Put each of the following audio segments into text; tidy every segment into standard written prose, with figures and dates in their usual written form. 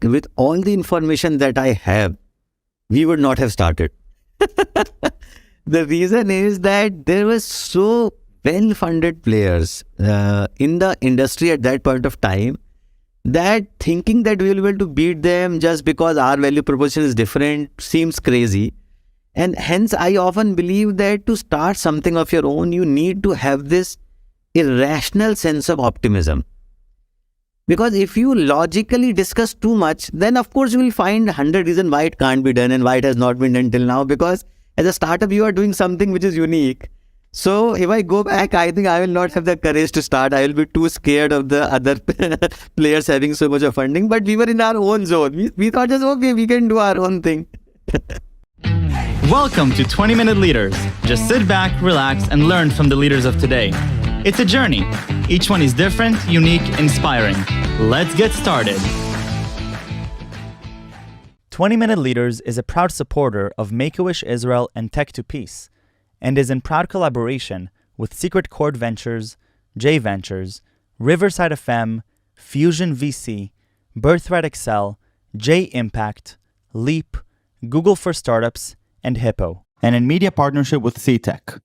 with all the information that I have, we would not have started. The reason is that there were so well-funded players in the industry at that point of time that thinking that we will be able to beat them just because our value proposition is different seems crazy. And hence, I often believe that to start something of your own, you need to have this irrational sense of optimism. Because if you logically discuss too much, then of course you will find 100 reasons why it can't be done and why it has not been done till now. Because as a startup, you are doing something which is unique. So if I go back, I think I will not have the courage to start. I will be too scared of the other players having so much of funding. But we were in our own zone. We thought just, okay, we can do our own thing. Welcome to 20-Minute Leaders. Just sit back, relax, and learn from the leaders of today. It's a journey. Each one is different, unique, inspiring. Let's get started. 20-Minute Leaders is a proud supporter of Make-A-Wish Israel and Tech to Peace, and is in proud collaboration with Secret Chord Ventures, J Ventures, Riverside FM, Fusion VC, Birthright Excel, J Impact, Leap, Google for Startups, and Hippo, and in media partnership with CTech.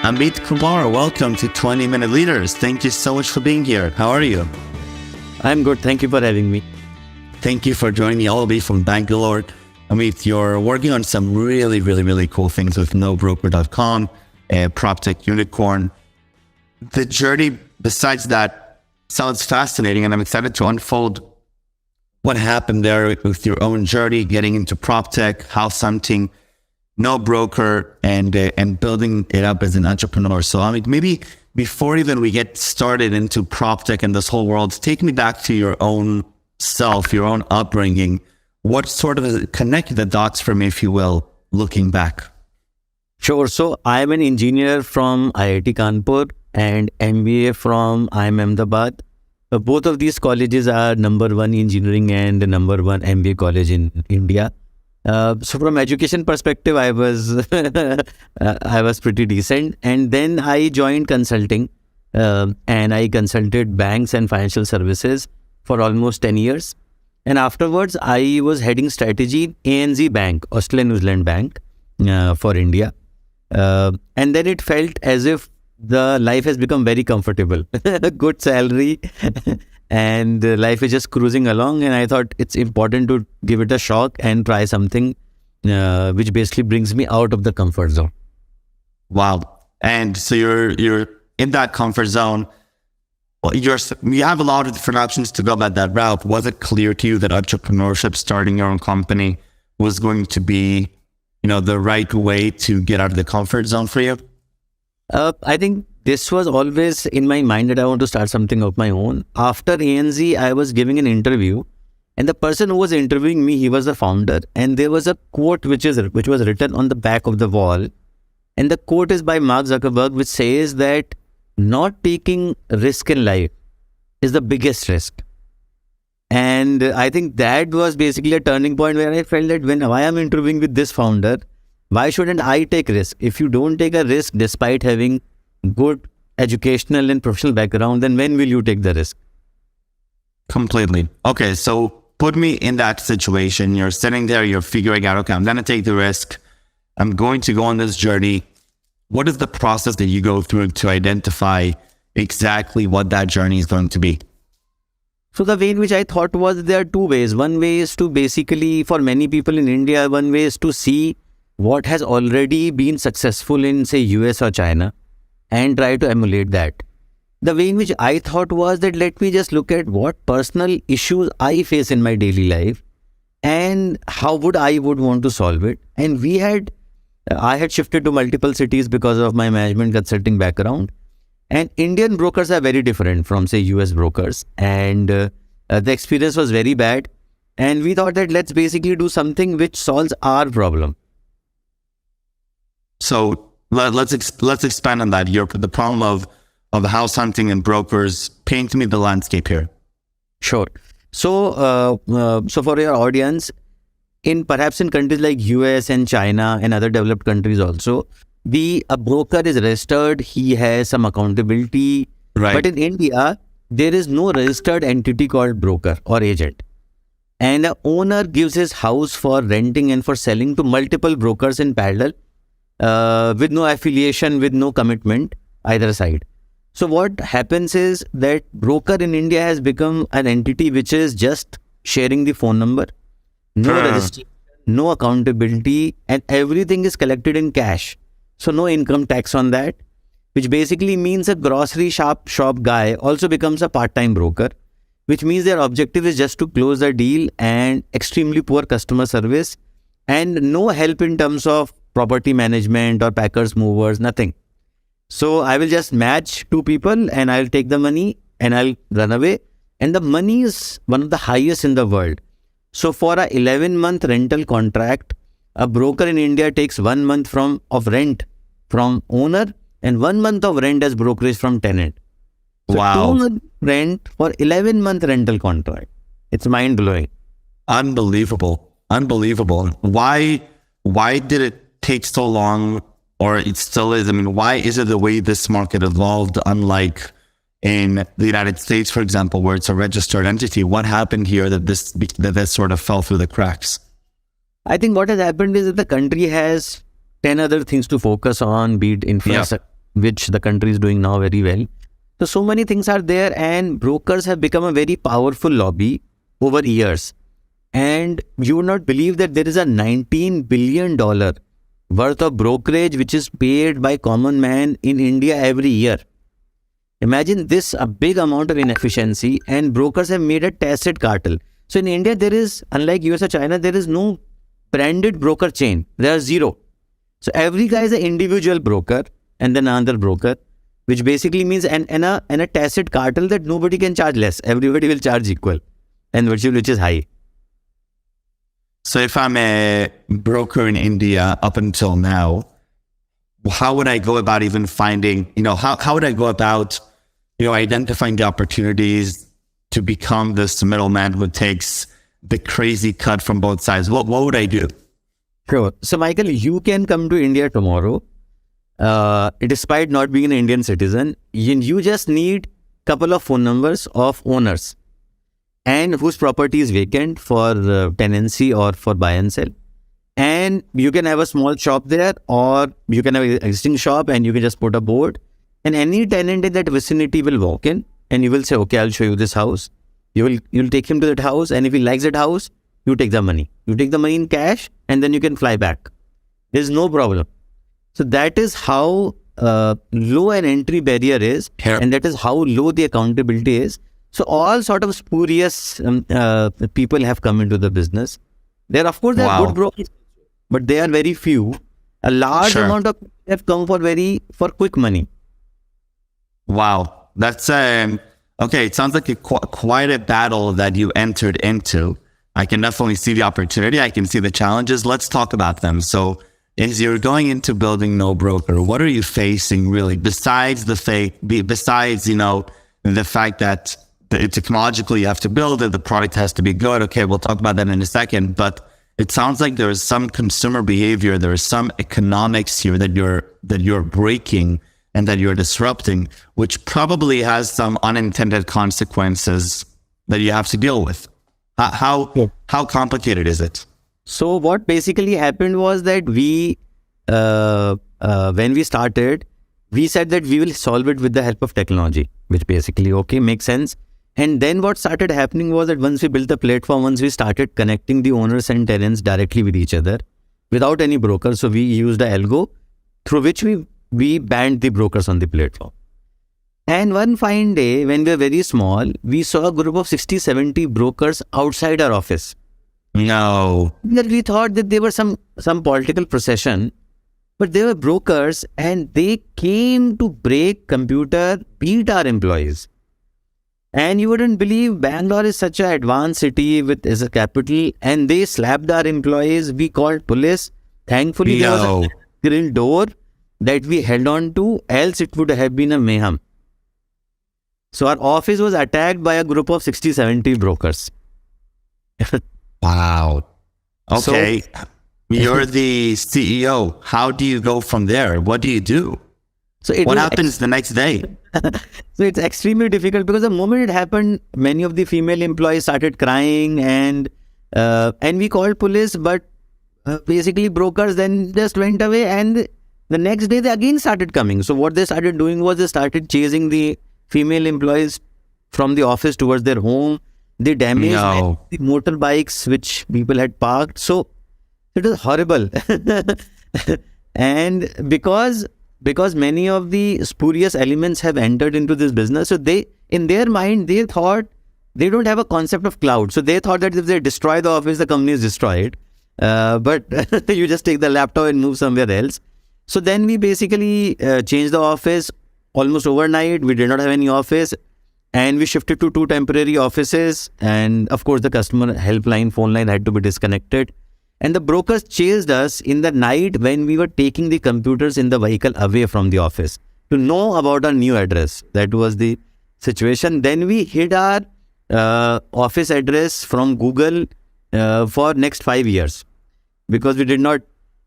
Amit Agarwal, welcome to 20-Minute Leaders. Thank you so much for being here. How are you? I'm good. Thank you for having me. Thank you for joining me all the way from Bangalore. Amit, you're working on some really cool things with NoBroker.com, a PropTech unicorn. The journey, besides that, sounds fascinating, and I'm excited to unfold what happened there with your own journey, getting into PropTech, house hunting, NoBroker, and building it up as an entrepreneur. So, Amit, maybe before even we get started into PropTech and this whole world, take me back to your own self, your own upbringing. What sort of connect the dots for me, if you will, looking back? Sure. So I'm an engineer from IIT Kanpur and MBA from IIM Ahmedabad. Both of these colleges are number one engineering and number one MBA college in India. So from education perspective, I was I was pretty decent. And then I joined consulting and I consulted banks and financial services for almost 10 years. And afterwards, I was heading strategy ANZ Bank, Australian New Zealand Bank for India. And then it felt as if the life has become very comfortable, good salary, and life is just cruising along. And I thought it's important to give it a shock and try something which basically brings me out of the comfort zone. Wow. And so you're in that comfort zone. Well, you have a lot of different options to go about that route. Was it clear to you that entrepreneurship, starting your own company, was going to be, the right way to get out of the comfort zone for you? I think this was always in my mind that I want to start something of my own. After ANZ, I was giving an interview, and the person who was interviewing me, he was the founder. And there was a quote which was written on the back of the wall. And the quote is by Mark Zuckerberg, which says that not taking risk in life is the biggest risk. And I think that was basically a turning point where I felt that when I am interviewing with this founder, why shouldn't I take risk? If you don't take a risk despite having good educational and professional background, then when will you take the risk? Completely. Okay, so put me in that situation. You're sitting there, you're figuring out, okay, I'm going to take the risk. I'm going to go on this journey. What is the process that you go through to identify exactly what that journey is going to be? So the way in which I thought was there are two ways. One way is to basically, for many people in India, one way is to see what has already been successful in, say, US or China and try to emulate that. The way in which I thought was that let me just look at what personal issues I face in my daily life and how I would want to solve it. And I had shifted to multiple cities because of my management consulting background. And Indian brokers are very different from, say, US brokers. And the experience was very bad. And we thought that let's basically do something which solves our problem. So let's expand on that. The problem of house hunting and brokers. Paint me the landscape here. Sure. So for your audience, perhaps in countries like US and China and other developed countries also, a broker is registered. He has some accountability. Right. But in India, there is no registered entity called broker or agent. And a owner gives his house for renting and for selling to multiple brokers in parallel, with no affiliation, with no commitment either side. So what happens is that broker in India has become an entity which is just sharing the phone number, no registration, no accountability, and everything is collected in cash. So no income tax on that, which basically means a grocery shop guy also becomes a part-time broker, which means their objective is just to close the deal, and extremely poor customer service and no help in terms of property management or packers, movers, nothing. So I will just match two people and I'll take the money and I'll run away. And the money is one of the highest in the world. So for a 11-month rental contract, a broker in India takes 1 month of rent from owner and 1 month of rent as brokerage from tenant. So Wow. 2 month rent for 11-month rental contract. It's mind blowing. Unbelievable. Why did it take so long, or it still is? I mean, why is it the way this market evolved, unlike in the United States, for example, where it's a registered entity? What happened here that this sort of fell through the cracks? I think what has happened is that the country has 10 other things to focus on, be it infrastructure, which the country is doing now very well. So many things are there, and brokers have become a very powerful lobby over years. And you would not believe that there is a $19 billion worth of brokerage which is paid by common man in India every year. Imagine this, a big amount of inefficiency, and brokers have made a tacit cartel. So in India, there is, unlike US or China, there is no branded broker chain. There are zero. So every guy is an individual broker and then another broker, which basically means and a tacit cartel that nobody can charge less. Everybody will charge equal, and which is high. So if I'm a broker in India up until now, how would I go about even finding, how would I go about, identifying the opportunities to become this middleman who takes the crazy cut from both sides? What would I do? Sure. So Michael, you can come to India tomorrow. Despite not being an Indian citizen, you just need a couple of phone numbers of owners and whose property is vacant for tenancy or for buy and sell. And you can have a small shop there, or you can have an existing shop and you can just put a board, and any tenant in that vicinity will walk in and you will say, okay, I'll show you this house. You'll take him to that house, and if he likes that house, you take the money. You take the money in cash and then you can fly back. There's no problem. So that is how low an entry barrier is, and that is how low the accountability is. So all sort of spurious people have come into the business. There, of course, there are good brokers, but they are very few. A large amount of people have come for quick money. Wow, that's okay. It sounds like quite a battle that you entered into. I can definitely see the opportunity. I can see the challenges. Let's talk about them. So, as you're going into building NoBroker, what are you facing really? Besides the fact that technologically you have to build it, the product has to be good. Okay, we'll talk about that in a second. But it sounds like there is some consumer behavior, there is some economics here that you're breaking and that you're disrupting, which probably has some unintended consequences that you have to deal with. How complicated is it? So what basically happened was that we, when we started, we said that we will solve it with the help of technology, which basically, makes sense. And then what started happening was that once we built the platform, once we started connecting the owners and tenants directly with each other without any broker. So we used a algo through which we banned the brokers on the platform. And one fine day, when we were very small, we saw a group of 60, 70 brokers outside our office. No. We thought that they were some political procession, but they were brokers, and they came to break computer, beat our employees. And you wouldn't believe, Bangalore is such an advanced city as a capital, and they slapped our employees. We called police. Thankfully, there was a grill door that we held on to, else it would have been a mayhem. So our office was attacked by a group of 60, 70 brokers. Wow. Okay. So, you're the CEO. How do you go from there? What do you do? So it What was happens the next day? So it's extremely difficult because the moment it happened, many of the female employees started crying, and we called police, but basically brokers then just went away, and the next day they again started coming. So what they started doing was they started chasing the female employees from the office towards their home. They damaged No. the motorbikes which people had parked. So it was horrible. And because many of the spurious elements have entered into this business, so they, in their mind, they thought they don't have a concept of cloud. So they thought that if they destroy the office, the company is destroyed. But you just take the laptop and move somewhere else. So then we basically changed the office almost overnight. We did not have any office, and we shifted to 2 temporary offices. And of course, the customer helpline, phone line had to be disconnected. And the brokers chased us in the night when we were taking the computers in the vehicle away from the office to know about our new address. That was the situation. Then we hid our office address from Google for next 5 years, because we did not.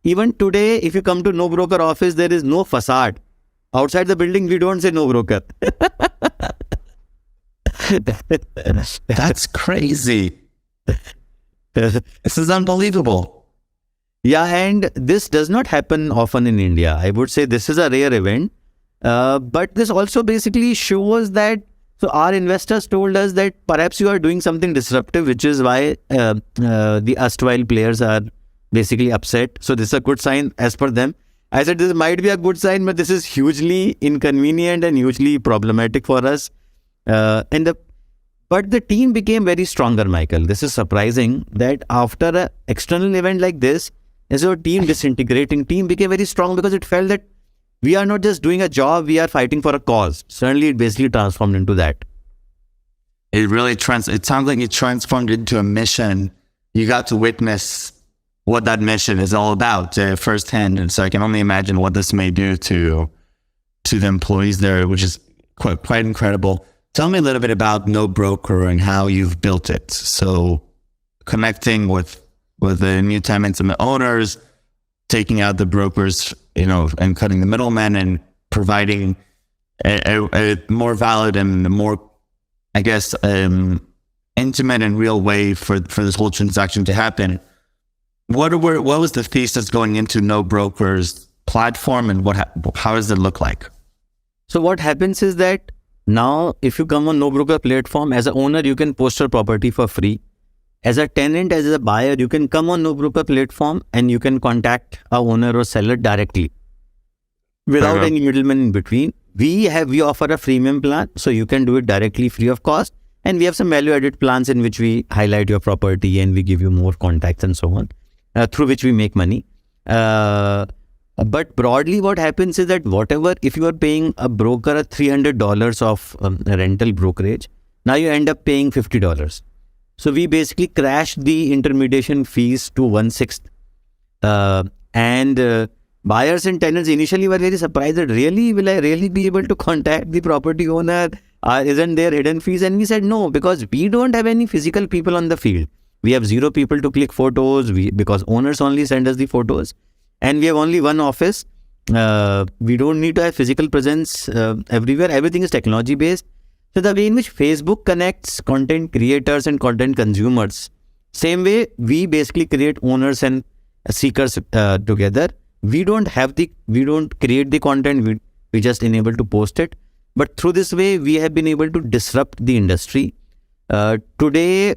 Even today, if you come to NoBroker office, there is no facade. Outside the building, we don't say NoBroker. That's crazy. This is unbelievable. Yeah, and this does not happen often in India. I would say this is a rare event. But this also basically shows that, so our investors told us that perhaps you are doing something disruptive, which is why the erstwhile players are basically upset. So this is a good sign as per them. I said this might be a good sign, but this is hugely inconvenient and hugely problematic for us. But the team became very stronger, Michael. This is surprising that after an external event like this, as our team disintegrating, team became very strong because it felt that we are not just doing a job, we are fighting for a cause. Suddenly, it basically transformed into that. It really it sounds like it transformed into a mission. You got to witness what that mission is all about firsthand. And so I can only imagine what this may do to the employees there, which is quite incredible. Tell me a little bit about NoBroker and how you've built it. So connecting with the new tenants and the owners, taking out the brokers, and cutting the middlemen and providing a more valid and more, I guess, intimate and real way for this whole transaction to happen. What was the thesis going into NoBroker's platform, and how does it look like? So what happens is that now, if you come on NoBroker platform, as an owner, you can post your property for free. As a tenant, as a buyer, you can come on NoBroker platform and you can contact a owner or seller directly without any middleman in between. We offer a freemium plan, so you can do it directly free of cost. And we have some value-added plans in which we highlight your property and we give you more contacts and so on, through which we make money. But broadly, what happens is that if you are paying a broker $300 of rental brokerage, now you end up paying $50. So we basically crashed the intermediation fees to 1/6. And buyers and tenants initially were very surprised that will I really be able to contact the property owner? Isn't there hidden fees? And we said no, because we don't have any physical people on the field. We have 0 people to click photos because owners only send us the photos. And we have only one office. We don't need to have physical presence everywhere. Everything is technology based. So the way in which Facebook connects content creators and content consumers, same way we basically create owners and seekers together. We don't create the content. We just enable to post it. But through this way, we have been able to disrupt the industry. Today,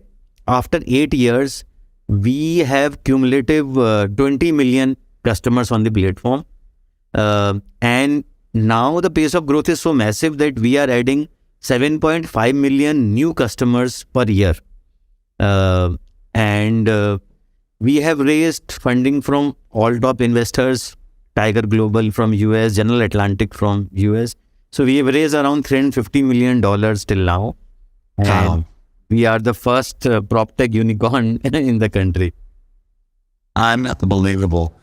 after 8 years, we have cumulative 20 million customers on the platform. And now the pace of growth is so massive that we are adding 7.5 million new customers per year. And we have raised funding from all top investors, Tiger Global from US, General Atlantic from US. So we have raised around $350 million till now. Wow. We are the first PropTech unicorn in the country. Unbelievable.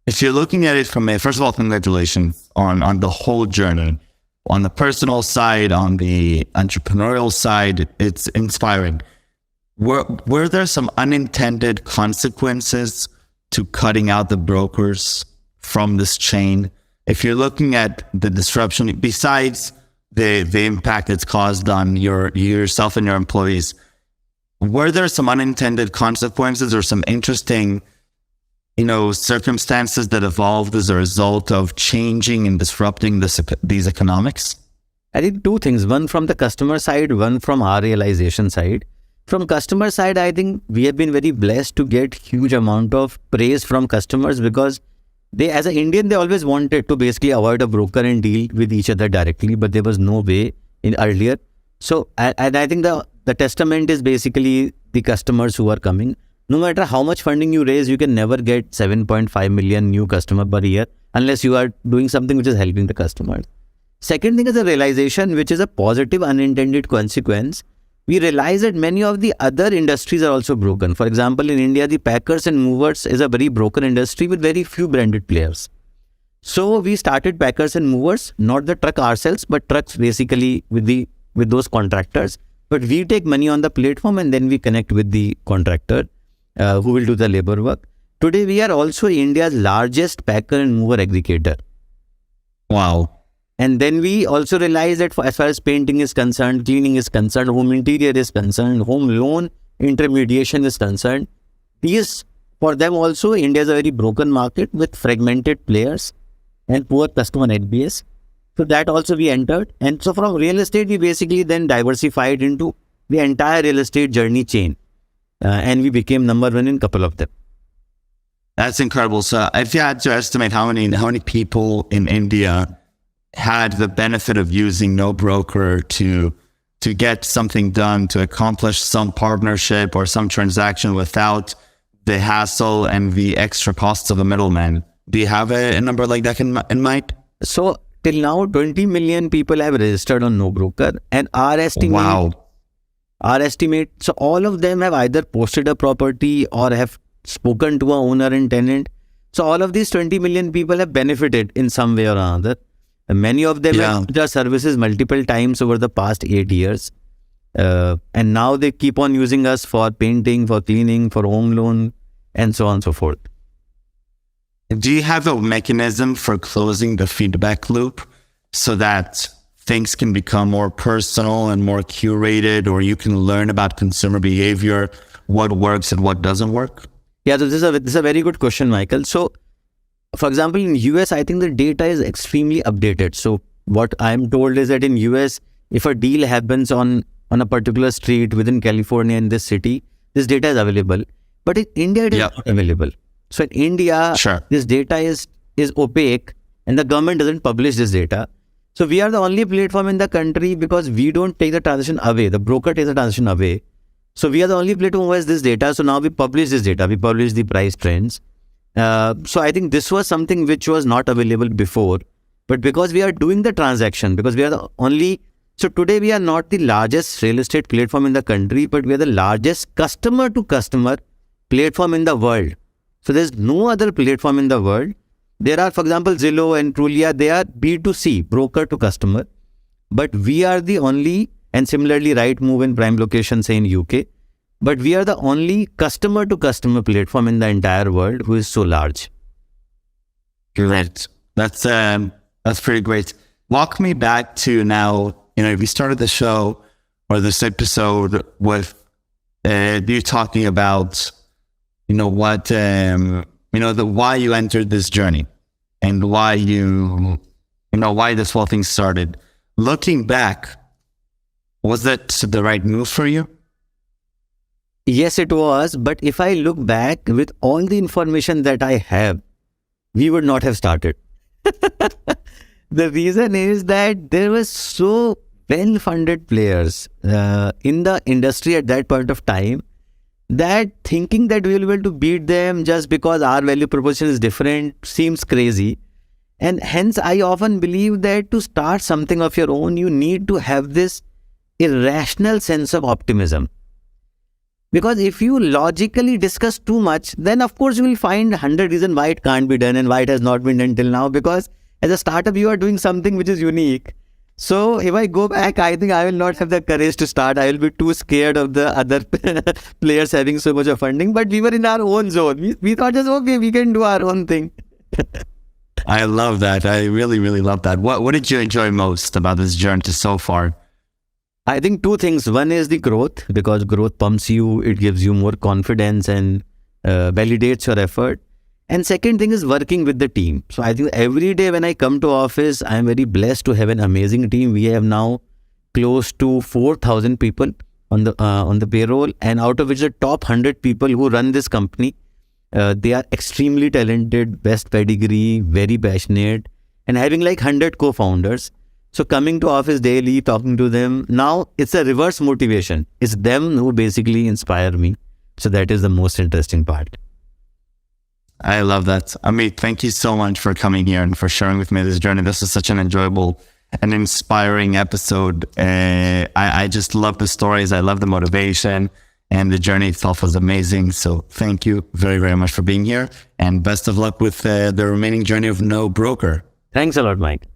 If you're looking at it from first of all, congratulations on the whole journey. On the personal side, on the entrepreneurial side, it's inspiring. Were there some unintended consequences to cutting out the brokers from this chain? if you're looking at the disruption, besides the impact it's caused on yourself and your employees, were there some unintended consequences or some interesting, circumstances that evolved as a result of changing and disrupting these economics? I think two things, one from the customer side, one from our realization side. From customer side, I think we have been very blessed to get huge amount of praise from customers, because they, as an Indian, they always wanted to basically avoid a broker and deal with each other directly, but there was no way in earlier. So, and I think the testament is basically the customers who are coming. No matter how much funding you raise, you can never get 7.5 million new customer per year unless you are doing something which is helping the customers. Second thing is a realization, which is a positive unintended consequence. We realize that many of the other industries are also broken. For example, in India, the packers and movers is a very broken industry with very few branded players. So we started packers and movers, not the truck ourselves, but trucks basically with those contractors. But we take money on the platform and then we connect with the contractor who will do the labor work. Today, we are also India's largest packer and mover aggregator. Wow. And then we also realize that as far as painting is concerned, cleaning is concerned, home interior is concerned, home loan intermediation is concerned, these, for them also, India is a very broken market with fragmented players and poor customer NPS. So that also we entered. And so from real estate, we basically then diversified into the entire real estate journey chain. And we became number one in a couple of them. That's incredible. So if you had to estimate how many people in India had the benefit of using NoBroker to get something done, to accomplish some partnership or some transaction without the hassle and the extra costs of a middleman. Do you have a number like that in mind? So till now, 20 million people have registered on NoBroker, and our estimate, so all of them have either posted a property or have spoken to a owner and tenant. So all of these 20 million people have benefited in some way or another. Many of them have used our services multiple times over the past 8 years. And now they keep on using us for painting, for cleaning, for home loan, and so on and so forth. Do you have a mechanism for closing the feedback loop so that things can become more personal and more curated, or you can learn about consumer behavior, what works and what doesn't work? Yeah, so this is a very good question, Michael. So, for example, in US, I think the data is extremely updated. So what I'm told is that in US, if a deal happens on a particular street within California in this city, this data is available. But in India, it is not available. So in India, this data is opaque and the government doesn't publish this data. So we are the only platform in the country, because we don't take the transaction away. The broker takes the transaction away. So we are the only platform who has this data. So now we publish this data. We publish the price trends. So I think this was something which was not available before, but because we are doing the transaction, because we are the only, so today we are not the largest real estate platform in the country, but we are the largest customer to customer platform in the world. So there's no other platform in the world. There are, for example, Zillow and Trulia, they are B2C, broker to customer, but we are the only, and similarly Rightmove and Prime Location say in UK, but we are the only customer-to-customer platform in the entire world who is so large. Great. That's pretty great. Walk me back to now, we started the show or this episode with you talking about, what, the why you entered this journey and why why this whole thing started. Looking back, was that the right move for you? Yes, it was. But if I look back with all the information that I have, we would not have started. The reason is that there were so well-funded players in the industry at that point of time that thinking that we will be able to beat them just because our value proposition is different seems crazy. And hence, I often believe that to start something of your own, you need to have this irrational sense of optimism. Because if you logically discuss too much, then of course you will find 100 reasons why it can't be done and why it has not been done till now. Because as a startup, you are doing something which is unique. So if I go back, I think I will not have the courage to start. I will be too scared of the other players having so much of funding. But we were in our own zone. We thought just, okay, we can do our own thing. I love that. I really, really love that. What did you enjoy most about this journey so far? I think two things. One is the growth, because growth pumps you, it gives you more confidence and validates your effort. And second thing is working with the team. So I think every day when I come to office, I am very blessed to have an amazing team. We have now close to 4,000 people on the payroll, and out of which the top 100 people who run this company, they are extremely talented, best pedigree, very passionate, and having like 100 co-founders. So coming to office daily, talking to them, now it's a reverse motivation. It's them who basically inspire me. So that is the most interesting part. I love that. Amit, thank you so much for coming here and for sharing with me this journey. This is such an enjoyable and inspiring episode. I just love the stories. I love the motivation, and the journey itself was amazing. So thank you very, very much for being here, and best of luck with the remaining journey of NoBroker. Thanks a lot, Mike.